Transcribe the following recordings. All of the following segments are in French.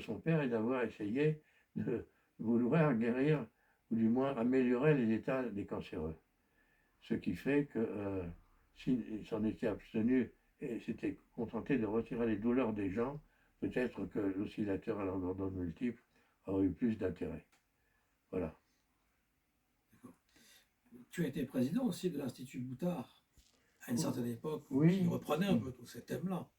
son père est d'avoir essayé de vouloir guérir, ou du moins améliorer les états des cancéreux. Ce qui fait que s'il s'en était abstenu et s'était contenté de retirer les douleurs des gens, peut-être que l'oscillateur à l'ordre multiple aurait eu plus d'intérêt. Voilà. Tu as été président aussi de l'Institut Boutard à une certaine époque, oui, qui reprenait un peu tous ces thèmes-là.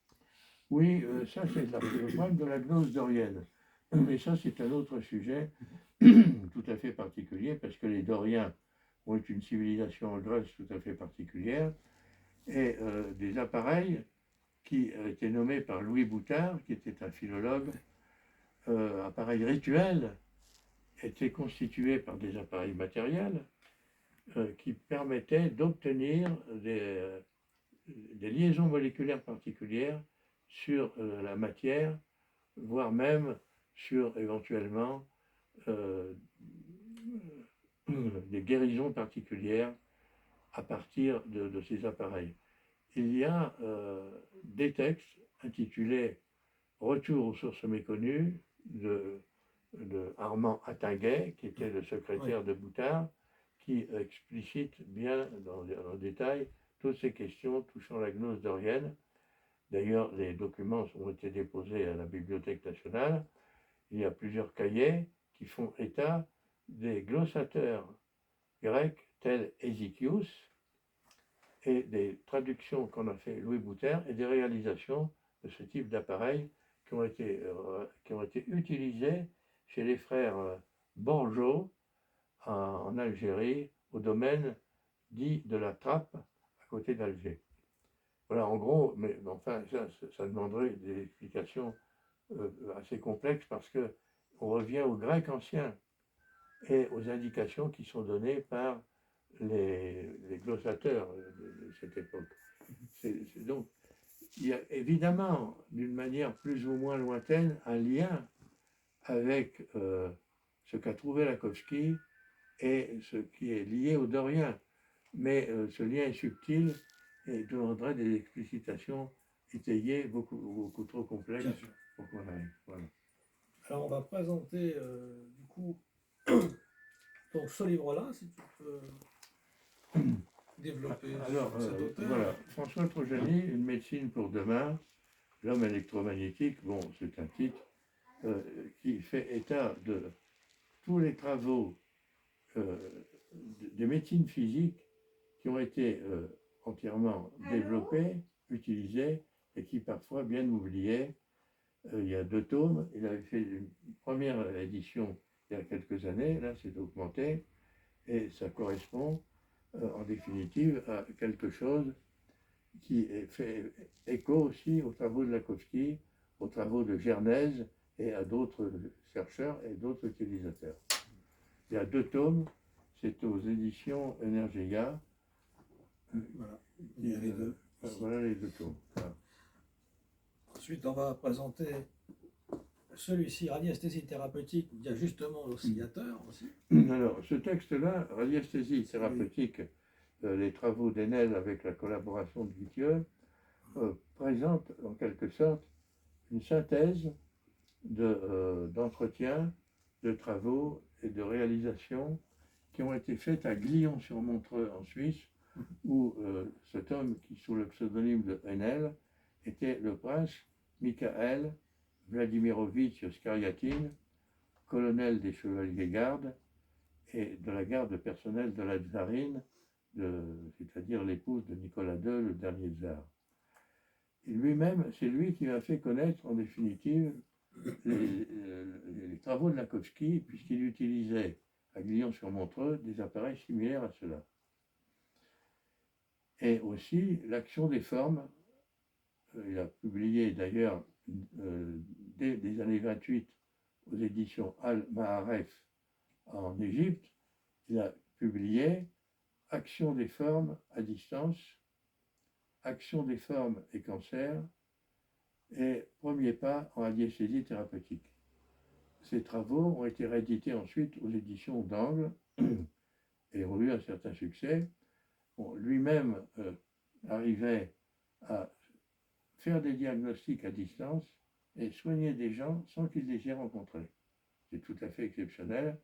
Oui, ça c'est le problème de la gnose dorienne. Mais ça c'est un autre sujet tout à fait particulier, parce que les Doriens ont une civilisation en Grèce tout à fait particulière, et des appareils qui étaient nommés par Louis Boutard, qui était un philologue, appareils rituels, étaient constitués par des appareils matériels qui permettaient d'obtenir des liaisons moléculaires particulières sur la matière, voire même sur éventuellement des guérisons particulières à partir de ces appareils. Il y a des textes intitulés Retour aux sources méconnues de Armand Attinguet, qui était le secrétaire de Boutard, qui explicite bien en détail toutes ces questions touchant la gnose dorienne. D'ailleurs, les documents ont été déposés à la Bibliothèque nationale. Il y a plusieurs cahiers qui font état des glossateurs grecs tels Hésichius et des traductions qu'en a fait Louis Boutard et des réalisations de ce type d'appareils qui ont été utilisés chez les frères Borjo en Algérie, au domaine dit de la Trappe, à côté d'Alger. Voilà, en gros, mais enfin, ça demanderait des explications assez complexes, parce qu'on revient au grec ancien et aux indications qui sont données par les glossateurs de cette époque. Donc, il y a évidemment, d'une manière plus ou moins lointaine, un lien avec ce qu'a trouvé Lakowski et ce qui est lié aux Doriens. Mais ce lien est subtil et demanderait des explicitations étayées, beaucoup trop complexes pour qu'on arrive. Voilà. Alors on va présenter du coup donc ce livre-là, si tu peux développer cet auteur. Voilà, François Trojani, Une médecine pour demain, l'homme électromagnétique. Bon, c'est un titre qui fait état de tous les travaux de médecine physique qui ont été entièrement développés, utilisés, et qui parfois bien oubliés. Il y a 2 tomes. Il avait fait une première édition il y a quelques années. Là, c'est augmenté, et ça correspond en définitive à quelque chose qui fait écho aussi aux travaux de Lakowski, aux travaux de Gernèse et à d'autres chercheurs et d'autres utilisateurs. Il y a 2 tomes, c'est aux éditions Energia. Voilà, il y a les deux. Voilà les 2 tomes. Voilà. Ensuite, on va présenter celui-ci, radiesthésie thérapeutique, il y a justement l'oscillateur aussi. Alors, ce texte-là, radiesthésie thérapeutique, les travaux d'Enel avec la collaboration de Guittieu, présente en quelque sorte une synthèse d'entretiens, de travaux et de réalisations qui ont été faites à Glion-sur-Montreux en Suisse, où cet homme qui, sous le pseudonyme de Enel, était le prince Mikhaël Vladimirovitch Skariatin, colonel des chevaliers gardes et de la garde personnelle de la tsarine, c'est-à-dire l'épouse de Nicolas II, le dernier tsar. Et lui-même, c'est lui qui m'a fait connaître en définitive les travaux de Lakowski, puisqu'il utilisait à Glion-sur-Montreux des appareils similaires à ceux-là. Et aussi l'action des formes. Il a publié d'ailleurs dès les années 28 aux éditions Al-Maharef en Égypte. Il a publié Action des formes à distance, Action des formes et cancer, et Premier pas en radiesthésie thérapeutique. Ces travaux ont été réédités ensuite aux éditions d'Angle et ont eu un certain succès. Bon, lui-même arrivait à faire des diagnostics à distance et soigner des gens sans qu'ils les aient rencontrés. C'est tout à fait exceptionnel,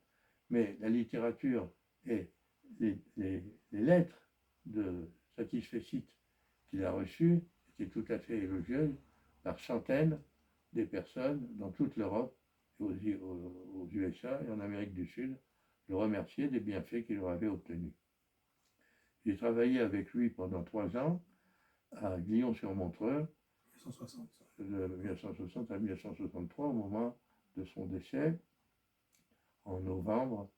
mais la littérature et les lettres de satisfecit qu'il a reçues étaient tout à fait élogieuses par centaines des personnes dans toute l'Europe, aux USA et en Amérique du Sud, le remercier des bienfaits qu'il leur avait obtenus. J'ai travaillé avec lui pendant 3 ans à Glion-sur-Montreux, 1960. de 1960 à 1963, au moment de son décès, en novembre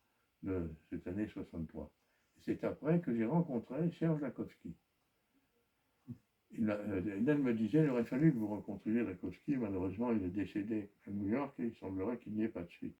de cette année 63. C'est après que j'ai rencontré Serge Lakowski. Hélène me disait, il aurait fallu que vous rencontriez Lakowski, malheureusement il est décédé à New York et il semblerait qu'il n'y ait pas de suite.